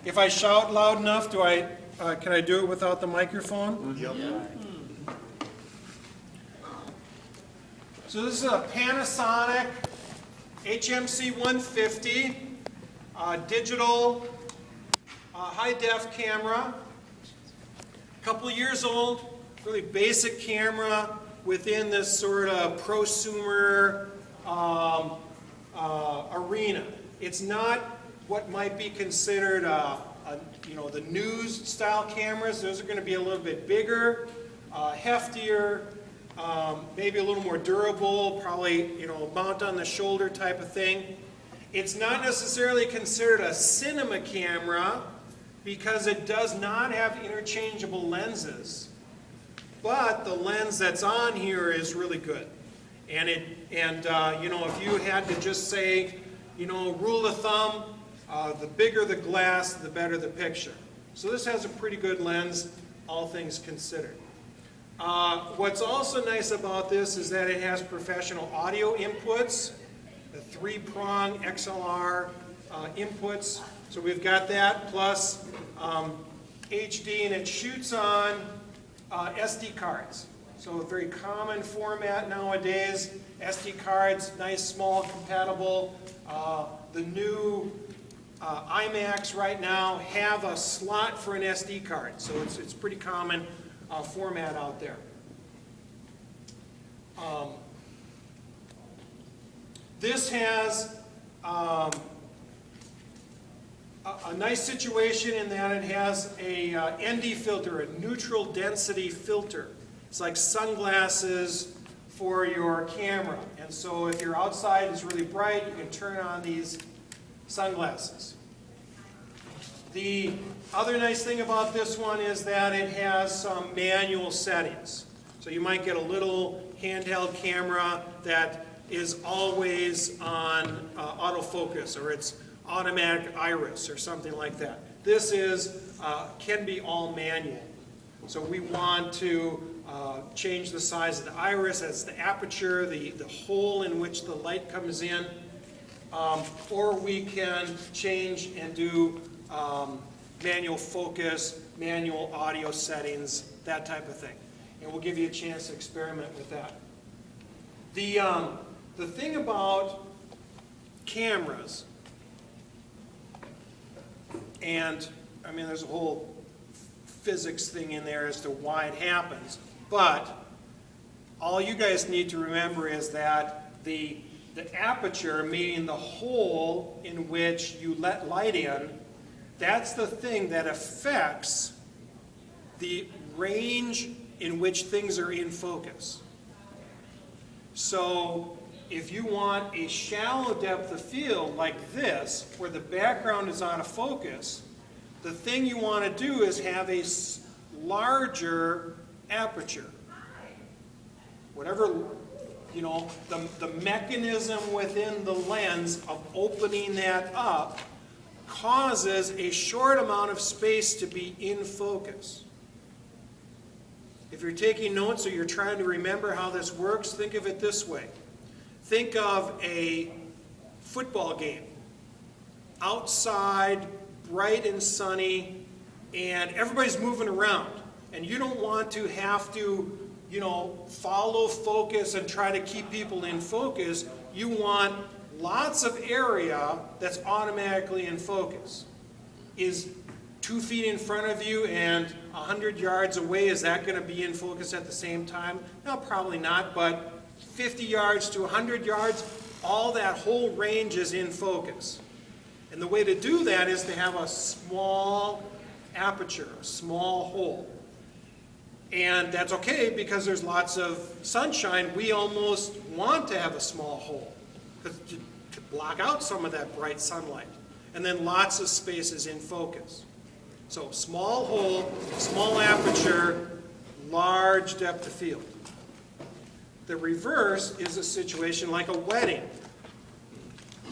If I shout loud enough, can I do it without the microphone? Yep. So this is a Panasonic HMC 150 digital high-def camera. A couple of years old, really basic camera within this sort of prosumer arena. It's not what might be considered the news style cameras. Those are going to be a little bit bigger, heftier, maybe a little more durable, probably mount on the shoulder type of thing. It's not necessarily considered a cinema camera because it does not have interchangeable lenses. But the lens that's on here is really good. And if you had to just say, rule of thumb, the bigger the glass, the better the picture. So this has a pretty good lens, all things considered. What's also nice about this is that it has professional audio inputs, the 3-prong XLR inputs. So we've got that, plus HD, and it shoots on SD cards. So a very common format nowadays. SD cards, nice, small, compatible. The new iMacs right now have a slot for an SD card. So it's pretty common format out there. This has a nice situation in that it has a ND filter, a neutral density filter. It's like sunglasses for your camera. And so if you're outside and it's really bright, you can turn on these sunglasses. The other nice thing about this one is that it has some manual settings. So you might get a little handheld camera that is always on autofocus, or it's automatic iris or something like that. This can be all manual. So we want to change the size of the iris, as the aperture, the hole in which the light comes in, or we can change and do manual focus, manual audio settings, that type of thing. And we'll give you a chance to experiment with that. The thing about cameras, and I mean there's a whole physics thing in there as to why it happens, but all you guys need to remember is that the aperture, meaning the hole in which you let light in, that's the thing that affects the range in which things are in focus. So if you want a shallow depth of field like this, where the background is out of focus, the thing you want to do is have a larger aperture. Whatever, the mechanism within the lens of opening that up causes a short amount of space to be in focus. If you're taking notes or you're trying to remember how this works, think of it this way. Think of a football game. Outside, bright and sunny, and everybody's moving around. And you don't want to have to, follow focus and try to keep people in focus. You want lots of area that's automatically in focus. Is 2 feet in front of you and 100 yards away, is that going to be in focus at the same time? No, probably not, but 50 yards to 100 yards, all that whole range is in focus. And the way to do that is to have a small aperture, a small hole. And that's okay because there's lots of sunshine. We almost want to have a small hole to block out some of that bright sunlight. And then lots of spaces in focus. So small hole, small aperture, large depth of field. The reverse is a situation like a wedding.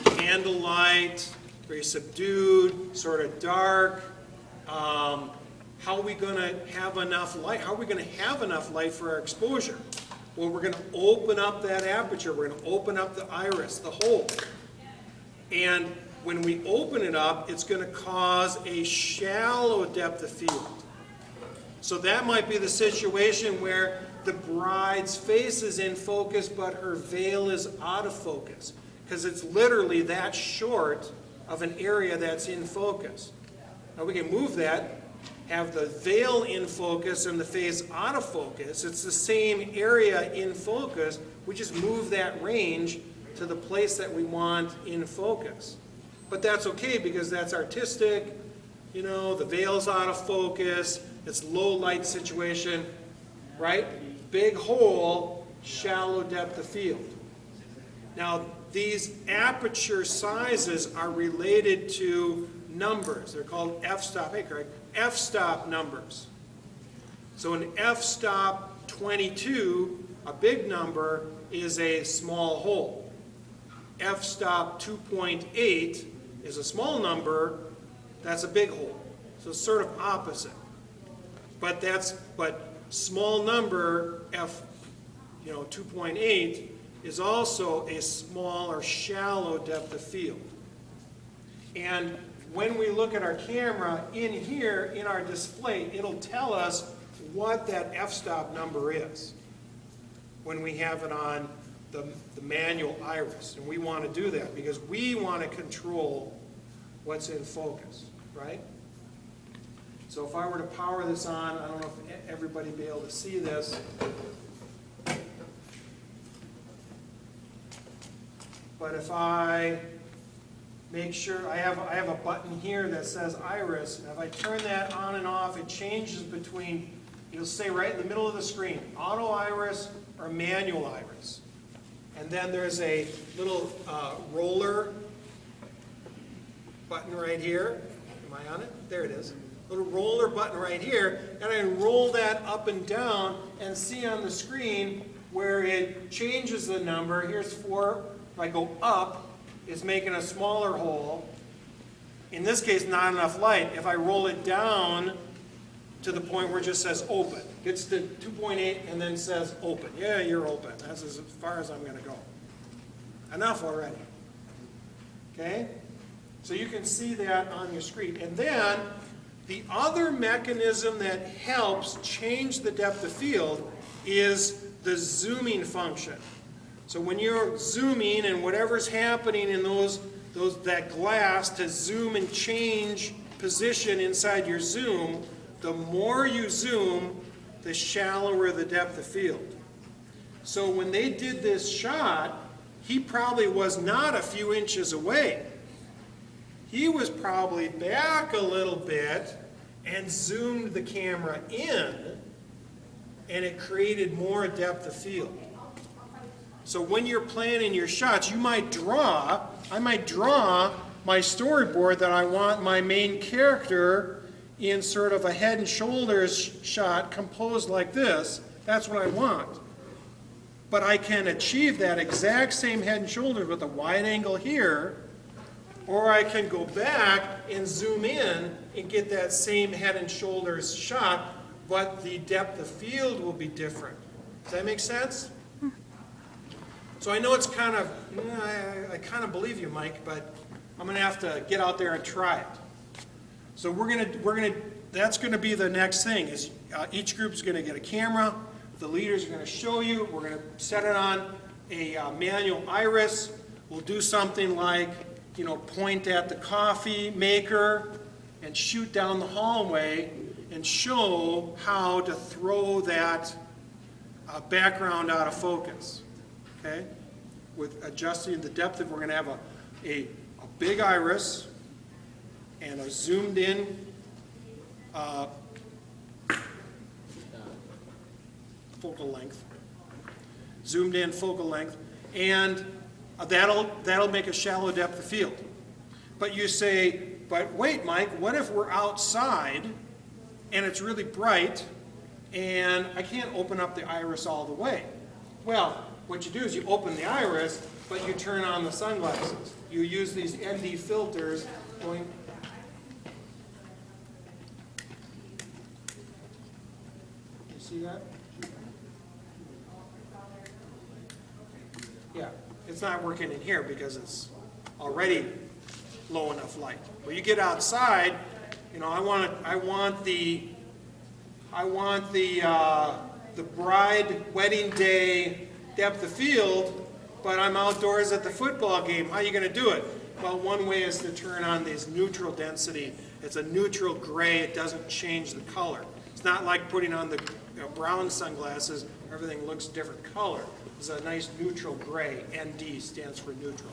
Candlelight, very subdued, sort of dark. How are we going to have enough light? How are we going to have enough light for our exposure? Well, we're going to open up that aperture. We're going to open up the iris, the hole. And When we open it up, it's going to cause a shallow depth of field. So that might be the situation where the bride's face is in focus, but her veil is out of focus, because it's literally that short of an area that's in focus. Now we can move that, have the veil in focus and the face out of focus. It's the same area in focus. We just move that range to the place that we want in focus. But that's okay, because that's artistic. You know, the veil's out of focus. It's low light situation, right? Big hole, shallow depth of field. Now, these aperture sizes are related to numbers. They're called f-stop. Hey, Craig. F-stop numbers. So an f-stop 22, a big number, is a small hole. F-stop 2.8 is a small number, that's a big hole. So it's sort of opposite. But small number, 2.8, is also a small or shallow depth of field. And when we look at our camera in here, in our display, it'll tell us what that f-stop number is when we have it on the manual iris. And we want to do that because we want to control what's in focus, right? So if I were to power this on, I don't know if everybody will be able to see this. But if I make sure, I have a button here that says iris, and if I turn that on and off, it changes between, it'll say right in the middle of the screen, auto iris or manual iris. And then there's a little roller button right here. Am I on it? There it is. Little roller button right here, and I can roll that up and down and see on the screen where it changes the number. Here's 4. If I go up, it's making a smaller hole. In this case, not enough light. If I roll it down to the point where it just says open, gets to 2.8 and then says open. Yeah, you're open. That's as far as I'm going to go. Enough already. Okay? So you can see that on your screen. And then the other mechanism that helps change the depth of field is the zooming function. So when you're zooming and whatever's happening in that glass to zoom and change position inside your zoom, the more you zoom, the shallower the depth of field. So when they did this shot, he probably was not a few inches away. He was probably back a little bit and zoomed the camera in, and it created more depth of field. So when you're planning your shots, I might draw my storyboard that I want my main character in sort of a head and shoulders shot composed like this. That's what I want. But I can achieve that exact same head and shoulders with a wide angle here, or I can go back and zoom in and get that same head and shoulders shot, but the depth of field will be different. Does that make sense? So I know it's kind of, I kind of believe you, Mike, but I'm going to have to get out there and try it. So that's going to be the next thing, is each group's going to get a camera. The leaders are going to show you. We're going to set it on a manual iris. We'll do something like, point at the coffee maker and shoot down the hallway and show how to throw that background out of focus. Okay? With adjusting the depth of, we're going to have a big iris and a zoomed in focal length. Zoomed in focal length. And that'll make a shallow depth of field. But you say, but wait, Mike, what if we're outside and it's really bright and I can't open up the iris all the way? Well, what you do is you open the iris, but you turn on the sunglasses. You use these ND filters going. You see that? Yeah, it's not working in here because it's already low enough light. When you get outside, you know, I want the bride wedding day depth of field, but I'm outdoors at the football game. How are you going to do it? Well, one way is to turn on this neutral density. It's a neutral gray. It doesn't change the color. It's not like putting on the brown sunglasses. Everything looks different color. It's a nice neutral gray. ND stands for neutral.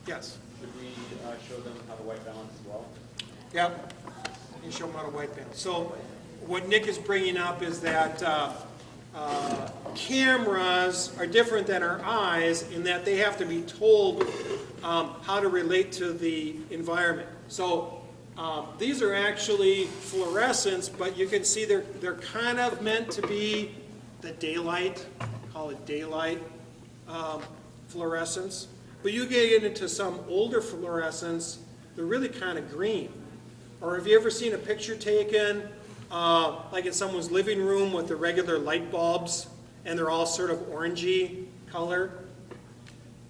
Yes? Should we show them how to white balance as well? Yep. You show them how to white balance. So what Nick is bringing up is that cameras are different than our eyes in that they have to be told how to relate to the environment. So these are actually fluorescents, but you can see they're kind of meant to be the daylight, call it daylight fluorescence. But you get into some older fluorescents, they're really kind of green. Or have you ever seen a picture taken like in someone's living room with the regular light bulbs and they're all sort of orangey color?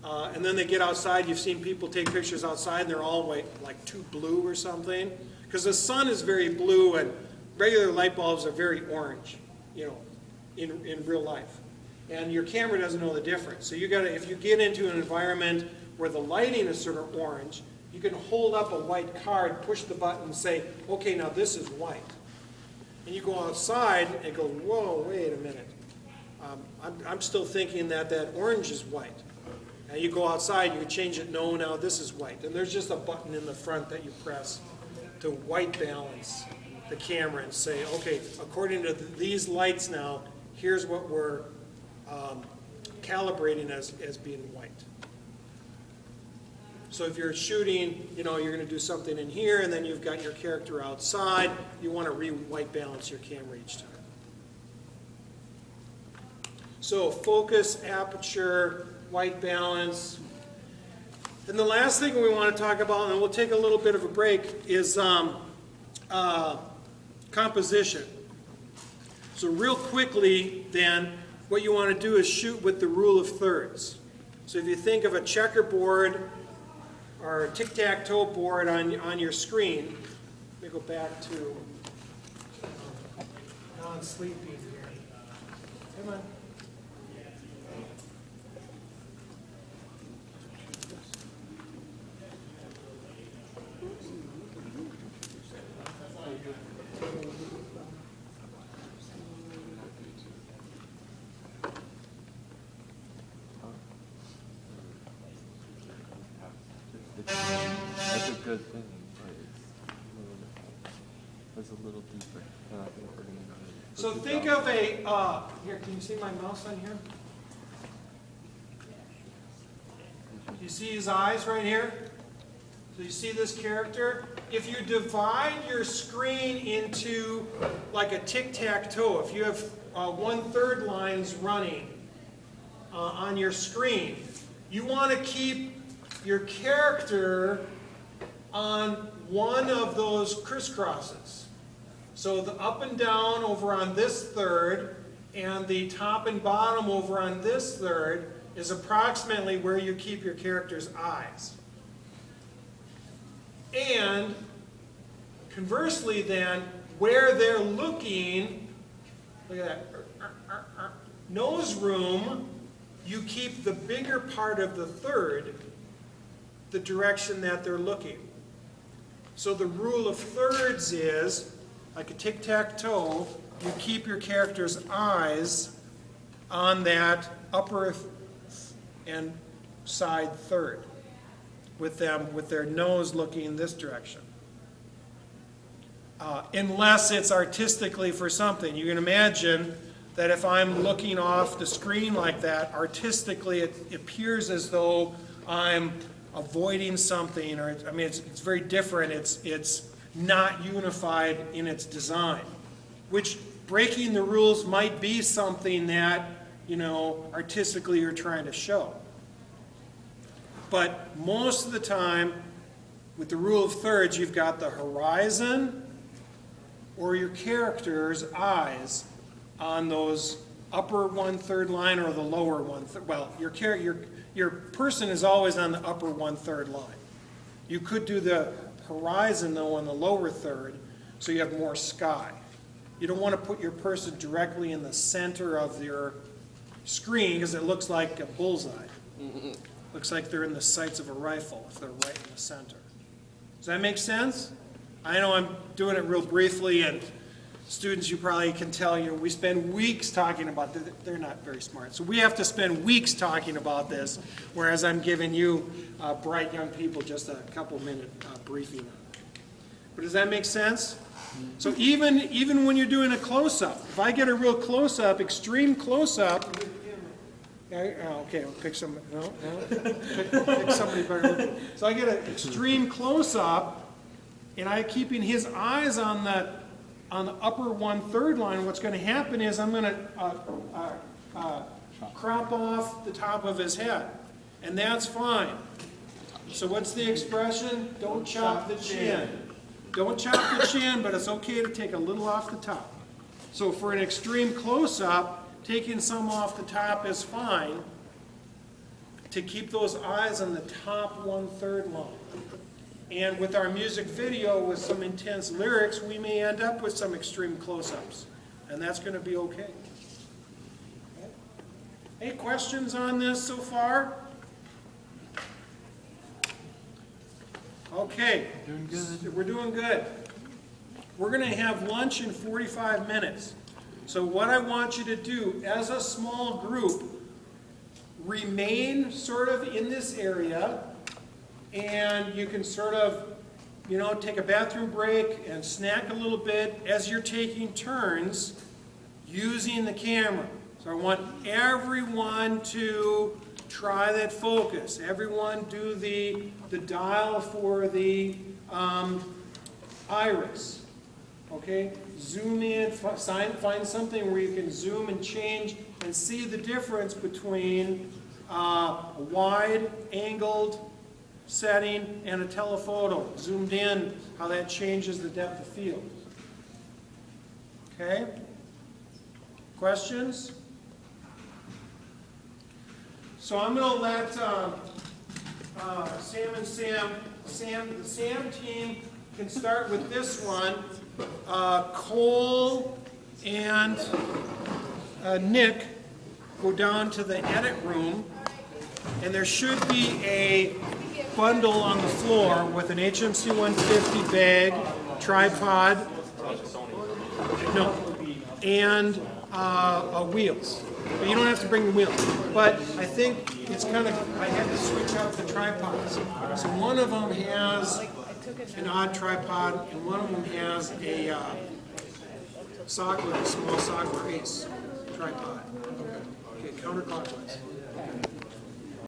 And then they get outside, you've seen people take pictures outside and they're all white, like too blue or something. Because the sun is very blue and regular light bulbs are very orange, you know, in real life. And your camera doesn't know the difference. So you gotta, if you get into an environment where the lighting is sort of orange, you can hold up a white card, push the button and say, okay, now this is white. And you go outside and go, whoa, wait a minute. I'm still thinking that orange is white. And you go outside, you can change it, no, now this is white. And there's just a button in the front that you press to white balance the camera and say, okay, according to these lights now, here's what we're calibrating as being white. So if you're shooting, you know, you're going to do something in here, and then you've got your character outside, you want to white balance your camera each time. So focus, aperture, white balance. And the last thing we want to talk about, and we'll take a little bit of a break, is composition. So real quickly then, what you want to do is shoot with the rule of thirds. So if you think of a checkerboard or a tic-tac-toe board on your screen, let me go back to non-sleeping here. Come on. That's a good thing, but it's a little deeper. And I think we're going to So think of a, here, can you see my mouse on here? You see his eyes right here? So you see this character? If you divide your screen into like a tic-tac-toe, if you have 1/3 lines running on your screen, you want to keep your character on one of those crisscrosses. So the up and down over on this third and the top and bottom over on this third is approximately where you keep your character's eyes. And conversely then, where they're looking, look at that, nose room, you keep the bigger part of the third the direction that they're looking. So the rule of thirds is, like a tic-tac-toe, you keep your character's eyes on that upper and side third, with their nose looking in this direction. Unless it's artistically for something. You can imagine that if I'm looking off the screen like that, artistically it appears as though I'm avoiding something, or I mean, it's very different. It's not unified in its design, which breaking the rules might be something that, you know, artistically you're trying to show. But most of the time, with the rule of thirds, you've got the horizon or your character's eyes on those upper 1/3 line or the lower 1/3. Well, your person is always on the upper 1/3 line. You could do the horizon though on the lower third, so you have more sky. You don't want to put your person directly in the center of your screen because it looks like a bullseye. Looks like they're in the sights of a rifle if they're right in the center. Does that make sense? I know I'm doing it real briefly, and students, you probably can tell, we spend weeks talking about this. They're not very smart. So we have to spend weeks talking about this, whereas I'm giving you bright young people just a couple-minute briefing on it. But does that make sense? So even when you're doing a close-up, if I get a real close-up, extreme close-up, okay, I'll pick somebody. No, pick somebody better. So I get an extreme close-up, and I'm keeping his eyes on the upper 1/3 line. What's going to happen is I'm going to crop off the top of his head, and that's fine. So what's the expression? Don't chop the chin. Don't chop the chin, but it's okay to take a little off the top. So for an extreme close-up, taking some off the top is fine to keep those eyes on the top 1/3 line. And with our music video with some intense lyrics, we may end up with some extreme close-ups, and that's going to be okay. Any questions on this so far? Okay. Doing good. We're doing good. We're going to have lunch in 45 minutes. So what I want you to do as a small group, remain sort of in this area, and you can sort of, take a bathroom break and snack a little bit as you're taking turns using the camera. So I want everyone to try that focus. Everyone do the dial for the iris. Okay? Zoom in, find something where you can zoom and change and see the difference between a wide-angled setting and a telephoto. Zoomed in, how that changes the depth of field. Okay? Questions? So I'm going to let the Sam team can start with this one. Cole and Nick go down to the edit room, and there should be a bundle on the floor with an HMC 150 bag, tripod, and wheels. But you don't have to bring the wheels. But I think it's kind of, I had to switch out the tripods. So one of them has an odd tripod, and one of them has a small Sockler Ace tripod. Okay, counterclockwise.